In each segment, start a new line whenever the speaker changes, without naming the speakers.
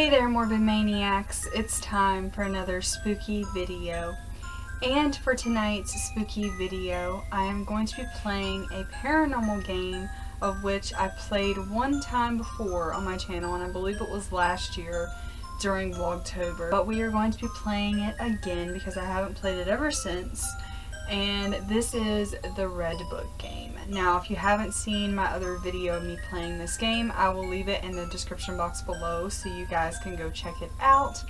Hey there, Morbid Maniacs. It's time for another spooky video. And for tonight's spooky video, I am going to be playing a paranormal game of which I played one time before on my channel, and I believe it was last year during Vlogtober. But we are going to be playing it again because I haven't played it ever since. And this is the Red Book game. Now, if you haven't seen my other video of me playing this game, I will leave it in the description box below so you guys can go check it out.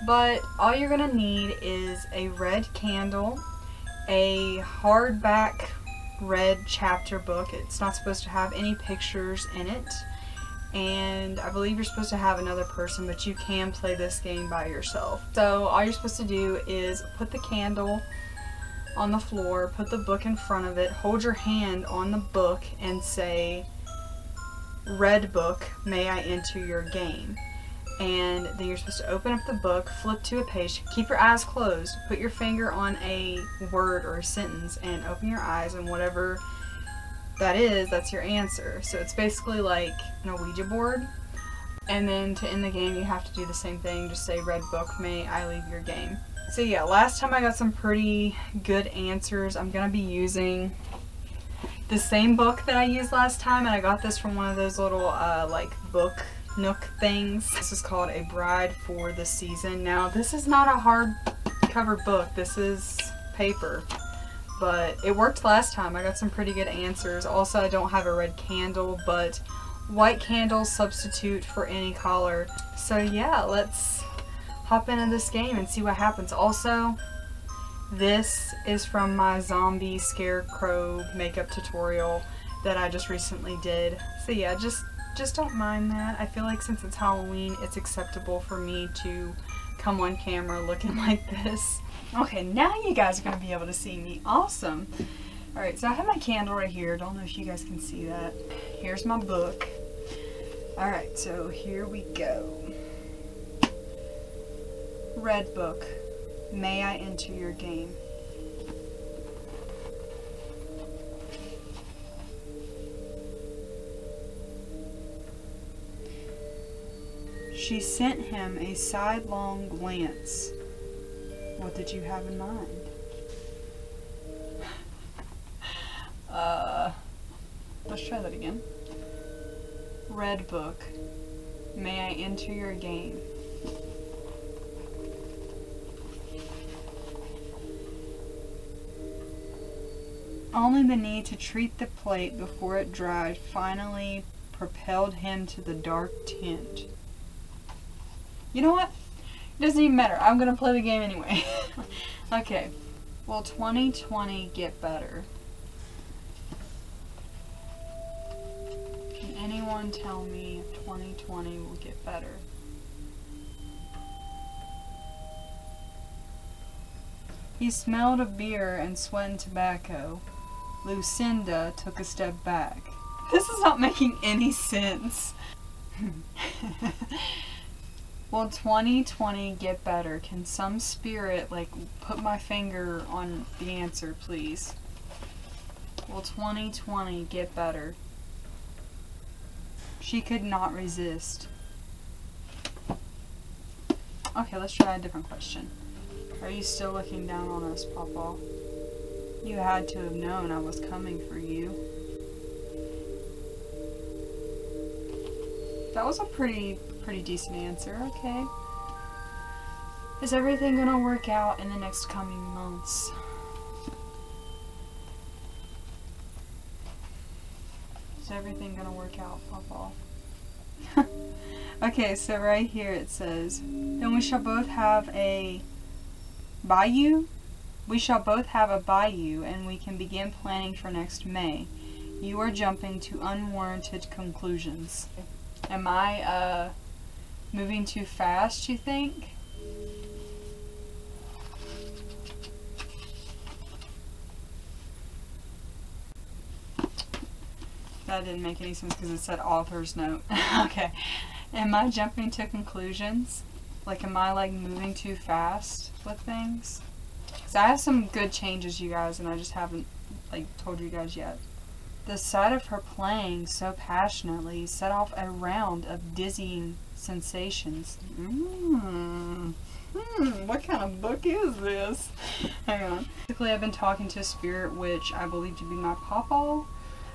But all you're going to need is a red candle, a hardback red chapter book. It's not supposed to have any pictures in it. And I believe you're supposed to have another person, but you can play this game by yourself. So all you're supposed to do is put the candle on the floor, put the book in front of it, hold your hand on the book and say, "Red Book, may I enter your game?" And then you're supposed to open up the book, flip to a page, keep your eyes closed, put your finger on a word or a sentence and open your eyes, and whatever that is, that's your answer. So it's basically like an Ouija board. And then to end the game you have to do the same thing, just say, "Red Book, may I leave your game?" So yeah, last time I got some pretty good answers. I'm going to be using the same book that I used last time, and I got this from one of those little like book nook things. This is called A Bride for the Season. Now this is not a hardcover book, this is paper, but it worked last time. I got some pretty good answers. Also, I don't have a red candle, but white candles substitute for any color. So yeah, let's hop into this game and see what happens. Also, this is from my zombie scarecrow makeup tutorial that I just recently did. So yeah, just don't mind that. I feel like since it's Halloween, it's acceptable for me to come on camera looking like this. Okay, now you guys are going to be able to see me. Awesome. Alright, so I have my candle right here. Don't know if you guys can see that. Here's my book. Alright, so here we go. Red Book, may I enter your game? She sent him a sidelong glance. What did you have in mind? Let's try that again. Red Book, may I enter your game? Only the need to treat the plate before it dried finally propelled him to the dark tent. You know what? It doesn't even matter. I'm going to play the game anyway. Okay. Will 2020 get better? Can anyone tell me if 2020 will get better? He smelled of beer and sweat and tobacco. Lucinda took a step back. This is not making any sense. Will 2020 get better? Can some spirit, like, put my finger on the answer, please? Will 2020 get better? She could not resist. Okay, let's try a different question. Are you still looking down on us, Papa? You had to have known I was coming for you. That was a pretty decent answer. Okay. Is everything gonna work out in the next coming months? Is everything gonna work out, Papa? Okay, so right here it says, then we shall both have a bayou? We shall both have a bayou, and we can begin planning for next May. You are jumping to unwarranted conclusions. Am I, moving too fast, you think? That didn't make any sense because it said author's note. Okay. Am I jumping to conclusions? Like, am I, like, moving too fast with things? Because I have some good changes, you guys, and I just haven't, like, told you guys yet. The sight of her playing so passionately set off a round of dizzying Sensations. What kind of book is this? Hang on. Basically, I've been talking to a spirit which I believe to be my pawpaw.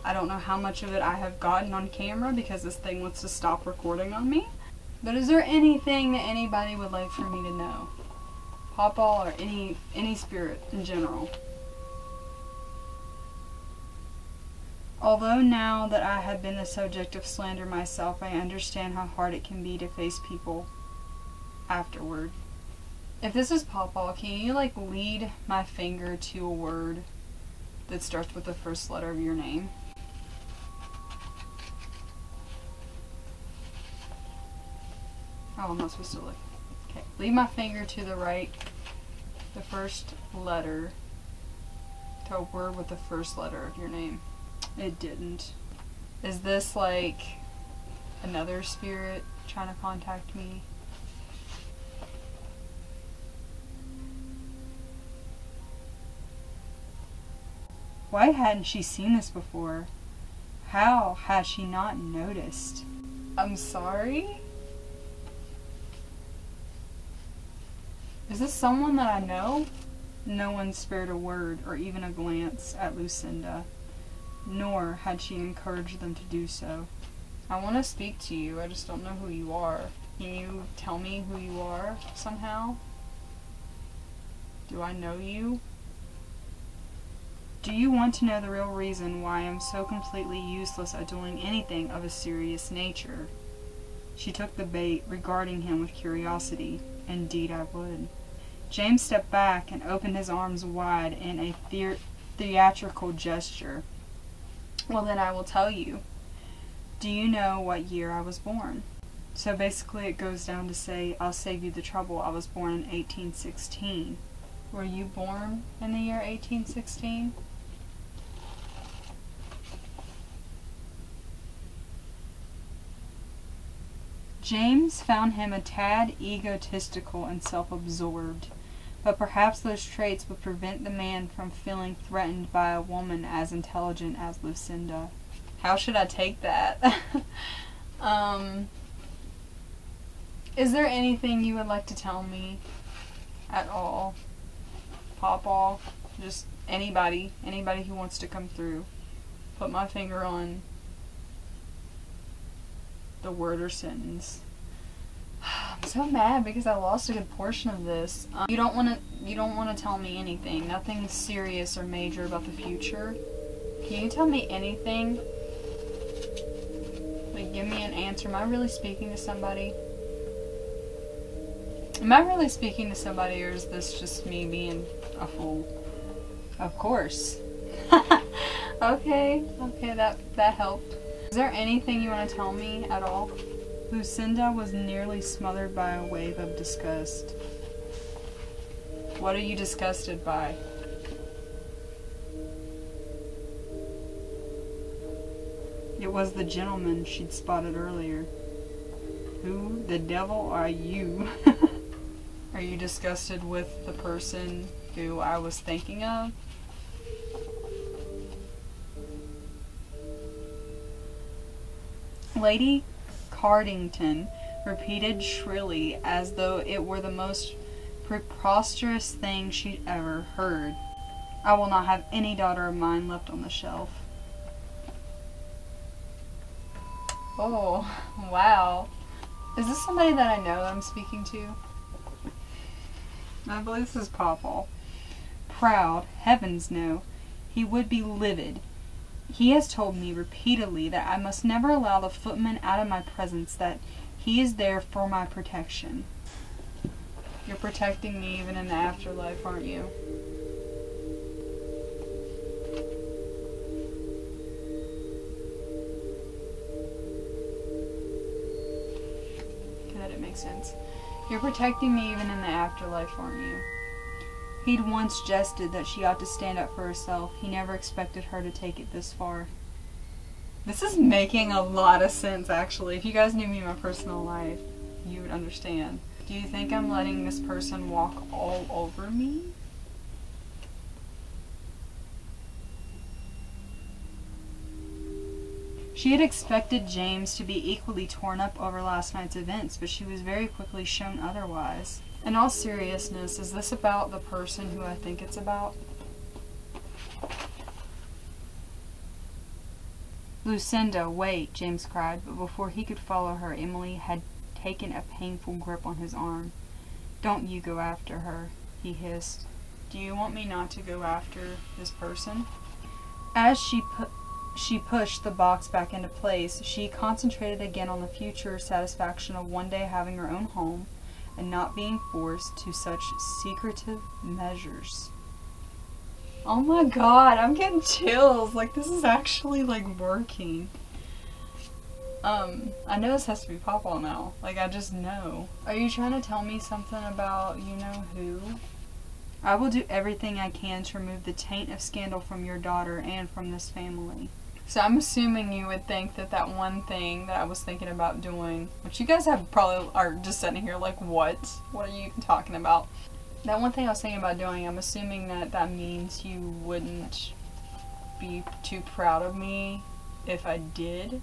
I don't know how much of it I have gotten on camera because this thing wants to stop recording on me. But is there anything that anybody would like for me to know? Pawpaw or any spirit in general? Although now that I have been the subject of slander myself, I understand how hard it can be to face people afterward. If this is Pawpaw, can you like lead my finger to a word that starts with the first letter of your name? Oh, I'm not supposed to look. Okay, lead my finger to the right, the first letter, to a word with the first letter of your name. It didn't. Is this like another spirit trying to contact me? Why hadn't she seen this before? How had she not noticed? I'm sorry? Is this someone that I know? No one spared a word or even a glance at Lucinda, nor had she encouraged them to do so. I want to speak to you, I just don't know who you are. Can you tell me who you are somehow? Do I know you? Do you want to know the real reason why I am so completely useless at doing anything of a serious nature? She took the bait, regarding him with curiosity. Indeed I would. James stepped back and opened his arms wide in a theatrical gesture. Well, then I will tell you. Do you know what year I was born? So basically it goes down to say, I'll save you the trouble. I was born in 1816. Were you born in the year 1816? James found him a tad egotistical and self-absorbed, but perhaps those traits would prevent the man from feeling threatened by a woman as intelligent as Lucinda. How should I take that? Is there anything you would like to tell me at all? Pawpaw, just anybody who wants to come through. Put my finger on the word or sentence. I'm so mad because I lost a good portion of this. You don't want to tell me anything. Nothing serious or major about the future. Can you tell me anything? Like, give me an answer. Am I really speaking to somebody? Am I really speaking to somebody, or is this just me being a fool? Of course. Okay, that helped. Is there anything you want to tell me at all? Lucinda was nearly smothered by a wave of disgust. What are you disgusted by? It was the gentleman she'd spotted earlier. Who the devil are you? Are you disgusted with the person who I was thinking of? Lady Cardington repeated shrilly, as though it were the most preposterous thing she'd ever heard. I will not have any daughter of mine left on the shelf. Oh, wow. Is this somebody that I know that I'm speaking to? I believe this is Pawpaw. Proud, heavens no. He would be livid. He has told me repeatedly that I must never allow the footman out of my presence, that he is there for my protection. You're protecting me even in the afterlife, aren't you? Okay, that didn't make sense. You're protecting me even in the afterlife, aren't you? He'd once jested that she ought to stand up for herself. He never expected her to take it this far. This is making a lot of sense, actually. If you guys knew me in my personal life, you would understand. Do you think I'm letting this person walk all over me? She had expected James to be equally torn up over last night's events, but she was very quickly shown otherwise. In all seriousness, is this about the person who I think it's about? Lucinda, wait, James cried, but before he could follow her, Emily had taken a painful grip on his arm. Don't you go after her, he hissed. Do you want me not to go after this person? As she pushed the box back into place, she concentrated again on the future satisfaction of one day having her own home and not being forced to such secretive measures. Oh my god, I'm getting chills. Like, this is actually, like, working. I know this has to be Pawpaw now. Like, I just know. Are you trying to tell me something about you-know-who? I will do everything I can to remove the taint of scandal from your daughter and from this family. So I'm assuming you would think that that one thing that I was thinking about doing, which you guys have probably are just sitting here like, what? What are you even talking about? That one thing I was thinking about doing, I'm assuming that that means you wouldn't be too proud of me if I did.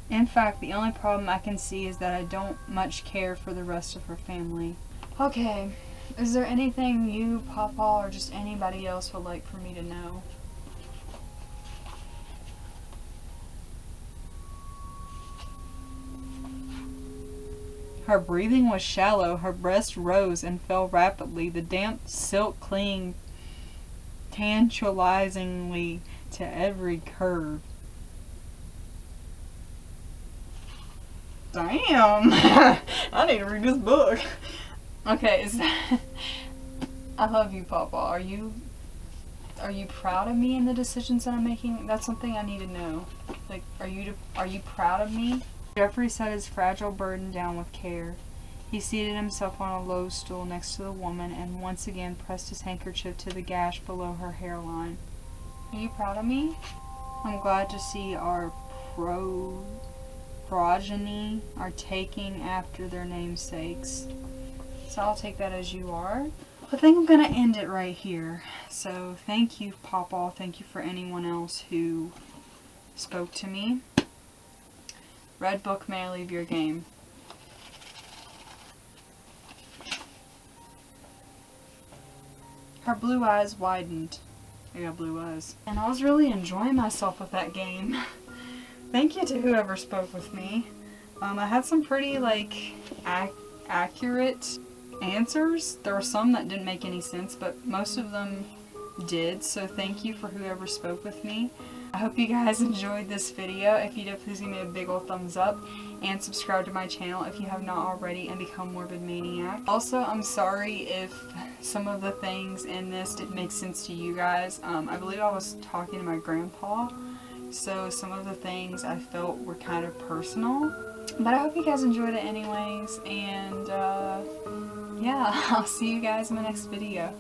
In fact, the only problem I can see is that I don't much care for the rest of her family. Okay, is there anything you, Pawpaw, or just anybody else would like for me to know? Her breathing was shallow, her breast rose and fell rapidly, the damp silk clinging tantalizingly to every curve. Damn! I need to read this book. Okay, is that... I love you, Pawpaw. Are you proud of me in the decisions that I'm making? That's something I need to know. Like, are you proud of me? Jeffrey set his fragile burden down with care. He seated himself on a low stool next to the woman and once again pressed his handkerchief to the gash below her hairline. Are you proud of me? I'm glad to see our progeny are taking after their namesakes. So I'll take that as you are. I think I'm going to end it right here. So thank you, Pawpaw. Thank you for anyone else who spoke to me. Red book, may I leave your game? Her blue eyes widened. I got blue eyes. And I was really enjoying myself with that game. Thank you to whoever spoke with me. I had some pretty, like, accurate answers. There were some that didn't make any sense, but most of them did. So thank you for whoever spoke with me. I hope you guys enjoyed this video. If you did, please give me a big old thumbs up and subscribe to my channel if you have not already and become Morbid Maniac. Also, I'm sorry if some of the things in this didn't make sense to you guys. I believe I was talking to my grandpa, so some of the things I felt were kind of personal. But I hope you guys enjoyed it anyways, and yeah, I'll see you guys in my next video.